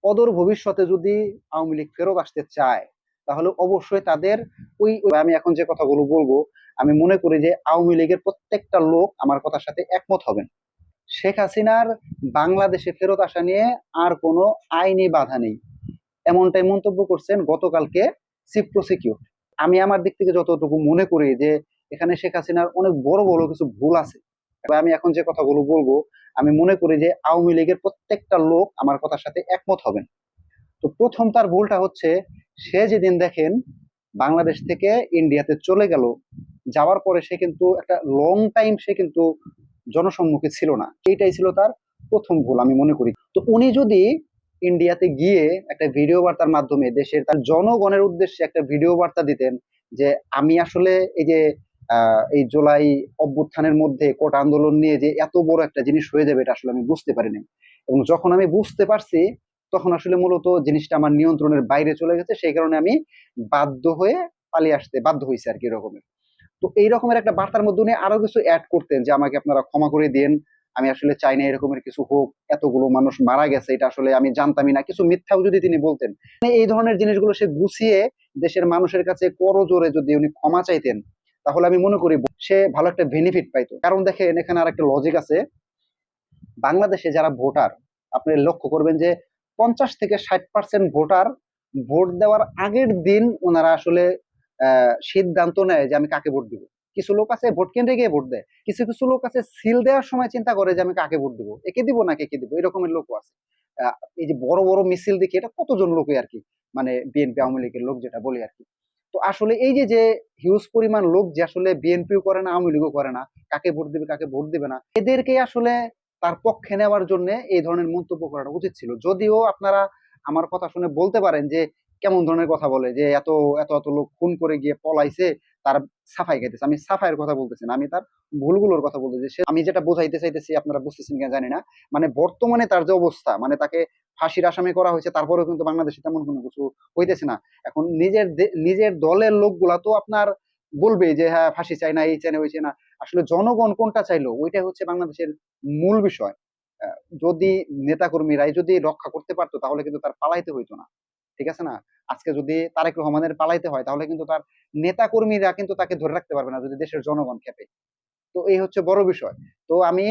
অদূর ভবিষ্যতে যদি আওয়ামী লীগ ফেরত আসতে চায়, তাহলে অবশ্যই তাদের আমি এখন যে কথাগুলো বলবো, আমি মনে করি যে আওয়ামী লীগের প্রত্যেকটা লোক আমার কথার সাথে একমত হবেন। শেখ হাসিনার বাংলাদেশে ফেরত আসা নিয়ে আর কোনো আইনি বাধা নেই, এমনটাই মন্তব্য করছেন গতকালকে চিফ প্রসিকিউটর। আমি আমার দিক থেকে যতটুকু মনে করি যে এখানে শেখ হাসিনার অনেক বড় বড় কিছু ভুল আছে। আমি এখন যে কথাগুলো বলবো, আমি মনে করি যে আওয়ামী লীগের প্রত্যেকটা লোক আমার কথার সাথে একমত হবেন। তো প্রথম তার ভুলটা হচ্ছে, সে যেদিন দেখেন বাংলাদেশ থেকে ইন্ডিয়াতে চলে গেল, যাওয়ার পরে সে কিন্তু একটা লং টাইম সে কিন্তু জনসম্মুখে ছিল না। এইটাই ছিল তার প্রথম ভুল আমি মনে করি। তো উনি যদি ইন্ডিয়াতে গিয়ে একটা ভিডিও বার্তার মাধ্যমে দেশের তার জনগণের উদ্দেশ্যে একটা ভিডিও বার্তা দিতেন যে আমি আসলে এই যে এই জুলাই অভ্যুত্থানের মধ্যে কোটা আন্দোলন নিয়ে যে এত বড় একটা জিনিস হয়ে যাবে, এটা আসলে আমি বুঝতে পারিনি, এবং যখন আমি বুঝতে পারছি তখন আসলে মূলত জিনিসটা আমার নিয়ন্ত্রণের বাইরে চলে গেছে, সেই কারণে আমি বাধ্য হয়ে পালিয়ে আসতে বাধ্য হয়েছি আর কি, এরকমের। তো এই রকমের একটা বার্তার মধ্যে উনি আরো কিছু অ্যাড করতেন যে আমাকে আপনারা ক্ষমা করে দিন, আমি আসলে চাই না এরকমের কিছু হোক, এতগুলো মানুষ মারা গেছে এটা আসলে আমি জানতামই না, কিছু মিথ্যাও যদি তিনি বলতেন। মানে এই ধরনের জিনিসগুলো সে গুছিয়ে দেশের মানুষের কাছে করজোরে যদি উনি ক্ষমা চাইতেন, তাহলে আমি মনে করি সে ভালো একটা বেনিফিট পাইতো। কারণ দেখেন এখানে আর একটা লজিক আছে, বাংলাদেশে যারা ভোটার, আপনি লক্ষ্য করবেন যে 50 থেকে 60% ভোটার ভোট দেওয়ার আগের দিন ওনারা আসলে সিদ্ধান্ত নেয় যে আমি কাকে ভোট দিব। কিছু লোক আছে ভোট কেন্দ্রে গিয়ে ভোট দেয়, কিছু কিছু লোক আছে সিল দেওয়ার সময় চিন্তা করে যে আমি কাকে ভোট দিব, একে দিব না একে দিব, এরকমের লোকও আছে। এই যে বড় বড় মিছিল দেখি, এটা কতজন লোকই আর কি, মানে বিএনপি আওয়ামী লীগের লোক যেটা বলি আর কি। তো আসলে এই যে যে হিউজ পরিমাণ লোক যে আসলে বিএনপিও করে না আওয়ামী লীগও করে না, কাকে ভোট দিবে কাকে ভোট দিবে না, এদেরকে আসলে তার পক্ষে নেওয়ার জন্য এই ধরনের মন্তব্য করাটা উচিত ছিল। যদিও আপনারা আমার কথা শুনে বলতে পারেন যে কেমন ধরনের কথা বলে, যে এত এত এত লোক খুন করে গিয়ে পলাইছে, তার সাফাই গাইতেছে। আমি সাফাইয়ের কথা বলতেছি না, আমি তার ভুলগুলোর কথা বলতেছি। আমি যেটা বোঝাইতে চাইতেছি আপনারা বুঝতেছেন কিনা জানি না, মানে বর্তমানে তার যে অবস্থা, মানে তাকে ফাঁসির আসামি করা হয়েছে, তারপরেও কিন্তু বাংলাদেশে তেমন কোনো কিছু হইতেছে না। এখন নিজের দলের লোকগুলা তো আপনার বলবে যে হ্যাঁ ফাঁসি চাই না, এই চাই না, ওই চাই না। আসলে জনগণ কোনটা চাইলো ওইটাই হচ্ছে বাংলাদেশের মূল বিষয়। যদি নেতাকর্মীরাই যদি রক্ষা করতে পারতো তাহলে কিন্তু তার পালাইতে হইতো না, ঠিক আছে না? আজকে যদি তারেক রহমানের পালাইতে হয় তাহলে কিন্তু তার নেতা কর্মীরা কিন্তু তাকে ধরে রাখতে পারবে না যদি দেশের জনগণ খেপে। তো এই হচ্ছে বড় বিষয়। তো আমি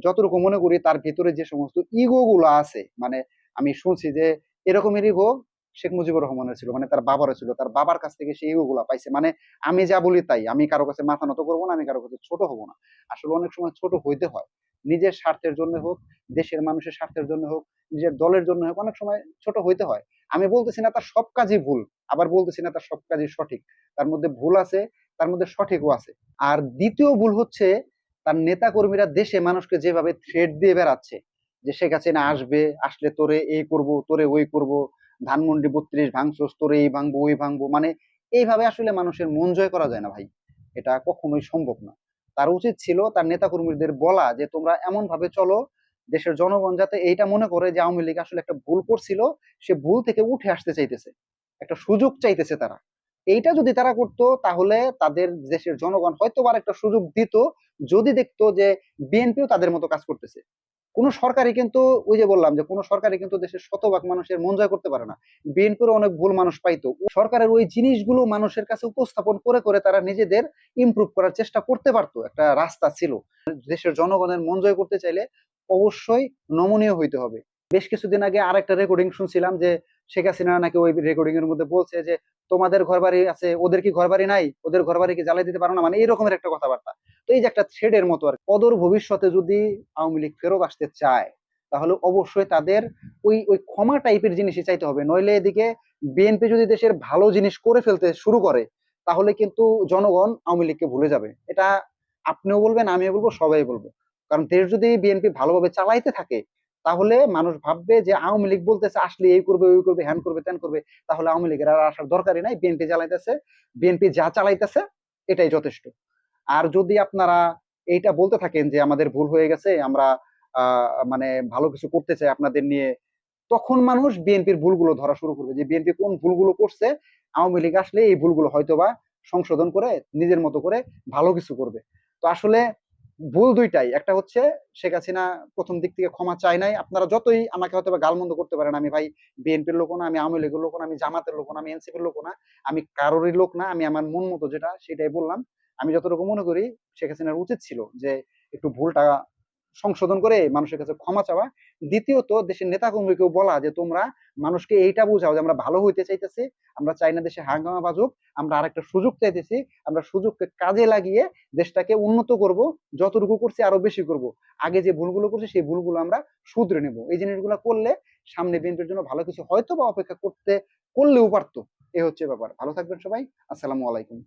যতটুকু মনে করি তার ভিতরে যে সমস্ত ইগো গুলো আছে, মানে আমি শুনছি যে এরকমের ইগো শেখ মুজিবুর রহমানের ছিল, মানে তার বাবারও ছিল, তার বাবার কাছ থেকে সেই ইগো গুলা পাইছে। মানে আমি যা বলি তাই, আমি কারো কাছে মাথা নত করবো না, আমি কারো কাছে ছোট হব না। আসলে অনেক সময় ছোট হইতে হয়, নিজের স্বার্থের জন্য হোক, দেশের মানুষের স্বার্থের জন্য হোক, নিজের দলের জন্য হোক, অনেক সময় ছোট হইতে হয়। আমি বলতেছি না তার সব কাজই ভুল, আবার বলতেছি না তার সব কাজই সঠিক, তার মধ্যে ভুল আছে, তার মধ্যে সঠিকও আছে। আর দ্বিতীয় ভুল হচ্ছে তার নেতা কর্মীরা দেশে মানুষকে যেভাবে থ্রেট দিয়ে বেড়াচ্ছে যে শেখ হাসিনা আসবে, আসলে তোরে এই করব, তোরে ওই করব, ধানমন্ডি 32 ভাঙছস, তোরে এই ভাঙবো ওই ভাঙবো, মানে এইভাবে আসলে মানুষের মন জয় করা যায় না ভাই, এটা কখনোই সম্ভব না। তার উচিত ছিল তার নেতা কর্মীদের বলা যে তোমরা এমন ভাবে চলো দেশের জনগণ যাতে এইটা মনে করে যে আওয়ামী লীগ আসলে একটা ভুল করছিল, সে ভুল থেকে উঠে আসতে চাইতেছে, একটা সুযোগ চাইতেছে তারা। এইটা যদি তারা করতো তাহলে তাদের দেশের জনগণ হয়তো আর একটা সুযোগ দিত, যদি দেখতো যে বিএনপিও তাদের মতো কাজ করতেছে। কোন সরকারই কিন্তু, ওই যে বললাম যে কোন সরকারই কিন্তু দেশের শতভাগ মানুষের মন জয় করতে পারে না। বিএনপির অনেক ভুল মানুষ পাইতো, সরকারের ওই জিনিসগুলো মানুষের কাছে উপস্থাপন করে করে তারা নিজেদের ইমপ্রুভ করার চেষ্টা করতে পারতো, একটা রাস্তা ছিল। দেশের জনগণের মন জয় করতে চাইলে অবশ্যই নমনীয় হইতে হবে। বেশ কিছুদিন আগে আরেকটা রেকর্ডিং শুনছিলাম যে শেখ হাসিনা নাকি ওই রেকর্ডিং এর মধ্যে বলছে যে তোমাদের ঘর বাড়ি আছে, ওদের কি ঘর বাড়ি নাই, ওদের ঘর বাড়ি কি জ্বালিয়ে দিতে পারো না, মানে এরকমের একটা কথাবার্তা। তো এই যে একটা থ্রেডের মতো আর অদূর ভবিষ্যতে যদি আওয়ামী লীগ ফেরত আসতে চায়, তাহলে অবশ্যই তাদের ওই ওই ক্ষমা টাইপের জিনিসই চাইতে হবে। নইলে এদিকে বিএনপি যদি দেশের ভালো জিনিস করে ফেলতে শুরু করে, তাহলে কিন্তু জনগণ আওয়ামী লীগকে ভুলে যাবে। এটা আপনিও বলবেন, আমিও বলবো, সবাই বলবো। কারণ দেশ যদি বিএনপি ভালোভাবে চালাইতে থাকে, তাহলে মানুষ ভাববে যে আওয়ামী লীগ বলতেছে আসলে এই করবে ওই করবে হ্যান করবে ত্যান করবে, তাহলে আওয়ামী লীগের আর আসার দরকারই নাই, বিএনপি চালাইতেছে, বিএনপি যা চালাইতেছে এটাই যথেষ্ট। আর যদি আপনারা এইটা বলতে থাকেন যে আমাদের ভুল হয়ে গেছে, আমরা মানে ভালো কিছু করতে চাই আপনাদের নিয়ে, তখন মানুষ বিএনপির ভুলগুলো ধরা শুরু করবে যে বিএনপি কোন ভুলগুলো করছে, আওয়ামী লীগ আসলে এই ভুলগুলো হয়তোবা সংশোধন করে নিজের মতো করে ভালো কিছু করবে। তো আসলে ভুল দুইটাই। একটা হচ্ছে শেখ হাসিনা প্রথম দিক থেকে ক্ষমা চায় নাই। আপনারা যতই আমাকে হয়তো বা গালমন্দ করতে পারেন, আমি ভাই বিএনপির লোকও না, আমি আওয়ামী লীগের লোকও না, আমি জামাতের লোকও না, আমি এনসিপির লোকও না, আমি কারোরই লোক না। আমি আমার মন মতো যেটা সেটাই বললাম। আমি যতটুকু মনে করি শেখ হাসিনার উচিত ছিল যে একটু ভুলটা সংশোধন করে মানুষের কাছে ক্ষমা চাওয়া। দ্বিতীয়ত দেশের নেতা কর্মীকেও বলা যে তোমরা মানুষকে এইটা বুঝাও যে আমরা ভালো হইতে চাইতেছি, আমরা চাই না দেশে হাঙ্গামা বাজুক, আমরা আরেকটা সুযোগ চাইতেছি, আমরা সুযোগকে কাজে লাগিয়ে দেশটাকে উন্নত করব, যতটুকু করছি আরো বেশি করব, আগে যে ভুলগুলো করছি সেই ভুলগুলো আমরা শুধরে নেব। এই জিনিসগুলো করলে সামনে বিএনপির জন্য ভালো কিছু হয়তো বা অপেক্ষা করতে করলেও পারতো। এ হচ্ছে ব্যাপার। ভালো থাকবেন সবাই। আসসালামু আলাইকুম।